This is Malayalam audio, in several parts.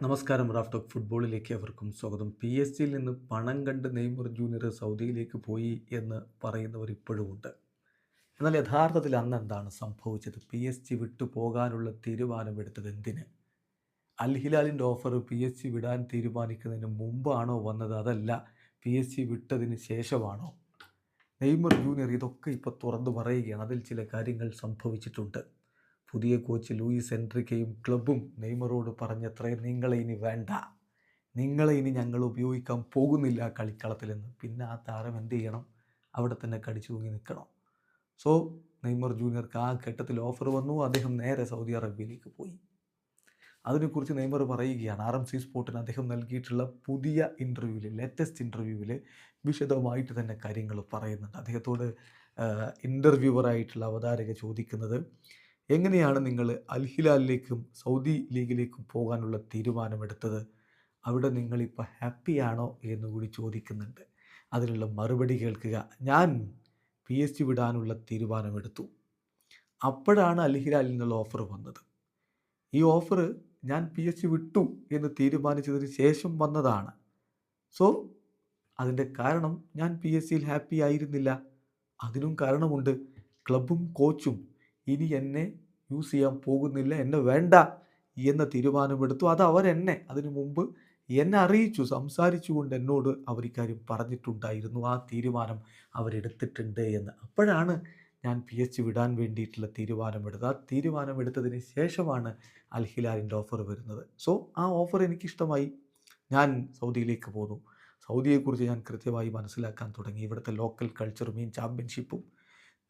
നമസ്കാരം. റാഫ് ടോക്ക് ഫുട്ബോളിലേക്ക് അവർക്കും സ്വാഗതം. PSG-യിൽ നിന്ന് പണം കണ്ട് നെയ്മർ ജൂനിയർ സൗദിയിലേക്ക് പോയി എന്ന് പറയുന്നവർ ഇപ്പോഴും ഉണ്ട്. എന്നാൽ യഥാർത്ഥത്തിൽ അന്ന് എന്താണ് സംഭവിച്ചത്? PSG വിട്ടു പോകാനുള്ള തീരുമാനമെടുത്തത് എന്തിന്? അൽ ഹിലാലിൻ്റെ ഓഫർ PSG വിടാൻ തീരുമാനിക്കുന്നതിന് മുമ്പാണോ വന്നത്? അതല്ല PSG വിട്ടതിന് ശേഷമാണോ? നെയ്മർ ജൂനിയർ ഇതൊക്കെ ഇപ്പോൾ തുറന്നു പറയുകയാണ്. അതിൽ ചില കാര്യങ്ങൾ സംഭവിച്ചിട്ടുണ്ട്. പുതിയ കോച്ച് ലൂയിസ് എൻട്രിക്കയും ക്ലബ്ബും നെയ്മറോട് പറഞ്ഞത്രേ, നിങ്ങളെ ഇനി വേണ്ട, നിങ്ങളെ ഇനി ഞങ്ങൾ ഉപയോഗിക്കാൻ പോകുന്നില്ല കളിക്കളത്തിലെന്ന്. പിന്നെ ആ താരം എന്ത് ചെയ്യണം? അവിടെ തന്നെ കടിച്ചു തൂങ്ങി നിൽക്കണം. സോ നെയ്മർ ജൂനിയർക്ക് ആ ഘട്ടത്തിൽ ഓഫർ വന്നു. അദ്ദേഹം നേരെ സൗദി അറേബ്യയിലേക്ക് പോയി. അതിനെക്കുറിച്ച് നെയ്മർ പറയുകയാണ്. RMC സ്പോർട്ടിന് അദ്ദേഹം നൽകിയിട്ടുള്ള പുതിയ ഇൻ്റർവ്യൂവിൽ, ലേറ്റസ്റ്റ് ഇൻ്റർവ്യൂവിൽ വിശദമായിട്ട് തന്നെ കാര്യങ്ങൾ പറയുന്നുണ്ട്. അദ്ദേഹത്തോട് ഇൻ്റർവ്യൂവറായിട്ടുള്ള അവതാരക ചോദിക്കുന്നത്, എങ്ങനെയാണ് നിങ്ങൾ അൽ ഹിലാലിലേക്കും സൗദി ലീഗിലേക്കും പോകാനുള്ള തീരുമാനമെടുത്തത്? അവിടെ നിങ്ങളിപ്പോൾ ഹാപ്പിയാണോ എന്നുകൂടി ചോദിക്കുന്നുണ്ട്. അതിനുള്ള മറുപടി കേൾക്കുക. ഞാൻ PSG വിടാനുള്ള തീരുമാനമെടുത്തു. അപ്പോഴാണ് അൽ ഹിലാലിൽ നിന്നുള്ള ഓഫർ വന്നത്. ഈ ഓഫർ ഞാൻ PSG വിട്ടു എന്ന് തീരുമാനിച്ചതിന് ശേഷം വന്നതാണ്. സോ അതിൻ്റെ കാരണം ഞാൻ PSG-യിൽ ഹാപ്പി ആയിരുന്നില്ല. അതിനും കാരണമുണ്ട്. ക്ലബ്ബും കോച്ചും ഇനി എന്നെ യൂസ് ചെയ്യാൻ പോകുന്നില്ല, എന്നെ വേണ്ട എന്ന തീരുമാനമെടുത്തു. അത് അവരെന്നെ അതിനു മുമ്പ് എന്നെ അറിയിച്ചു, സംസാരിച്ചുകൊണ്ട് എന്നോട് അവർ ഇക്കാര്യം പറഞ്ഞിട്ടുണ്ടായിരുന്നു. ആ തീരുമാനം അവരെടുത്തിട്ടുണ്ട് എന്ന്. അപ്പോഴാണ് ഞാൻ PSG വിടാൻ വേണ്ടിയിട്ടുള്ള തീരുമാനമെടുത്തത്. ആ തീരുമാനമെടുത്തതിന് ശേഷമാണ് അൽ ഹിലാലിൻ്റെ ഓഫർ വരുന്നത്. സോ ആ ഓഫർ എനിക്കിഷ്ടമായി. ഞാൻ സൗദിയിലേക്ക് പോന്നു. സൗദിയെക്കുറിച്ച് ഞാൻ കൃത്യമായി മനസ്സിലാക്കാൻ തുടങ്ങി. ഇവിടുത്തെ ലോക്കൽ കൾച്ചറും ഈ ചാമ്പ്യൻഷിപ്പും.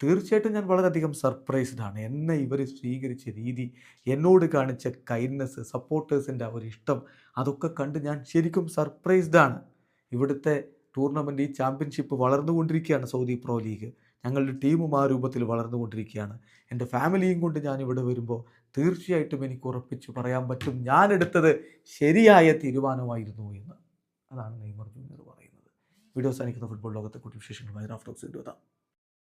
തീർച്ചയായിട്ടും ഞാൻ വളരെയധികം സർപ്രൈസ്ഡാണ്. എന്നെ ഇവർ സ്വീകരിച്ച രീതി, എന്നോട് കാണിച്ച കൈൻഡ്നെസ്, സപ്പോർട്ടേഴ്സിൻ്റെ ആ ഒരു ഇഷ്ടം, അതൊക്കെ കണ്ട് ഞാൻ ശരിക്കും സർപ്രൈസ്ഡാണ്. ഇവിടുത്തെ ടൂർണമെൻറ്റ്, ഈ ചാമ്പ്യൻഷിപ്പ് വളർന്നുകൊണ്ടിരിക്കുകയാണ്. സൗദി പ്രോ ലീഗ്, ഞങ്ങളുടെ ടീമും ആ രൂപത്തിൽ വളർന്നുകൊണ്ടിരിക്കുകയാണ്. എൻ്റെ ഫാമിലിയും കൊണ്ട് ഞാനിവിടെ വരുമ്പോൾ തീർച്ചയായിട്ടും എനിക്ക് ഉറപ്പിച്ച് പറയാൻ പറ്റും, ഞാൻ എടുത്തത് ശരിയായ തീരുമാനമായിരുന്നു എന്ന്. അതാണ് നെയ്മർ ജൂനിയർ പറയുന്നത്. വീഡിയോ അവസാനിക്കുന്ന ഫുട്ബോൾ ലോകത്തെ കുറിച്ച് വിശേഷങ്ങളുമായി റാഫ് ടോക്സ് എഴുതാം.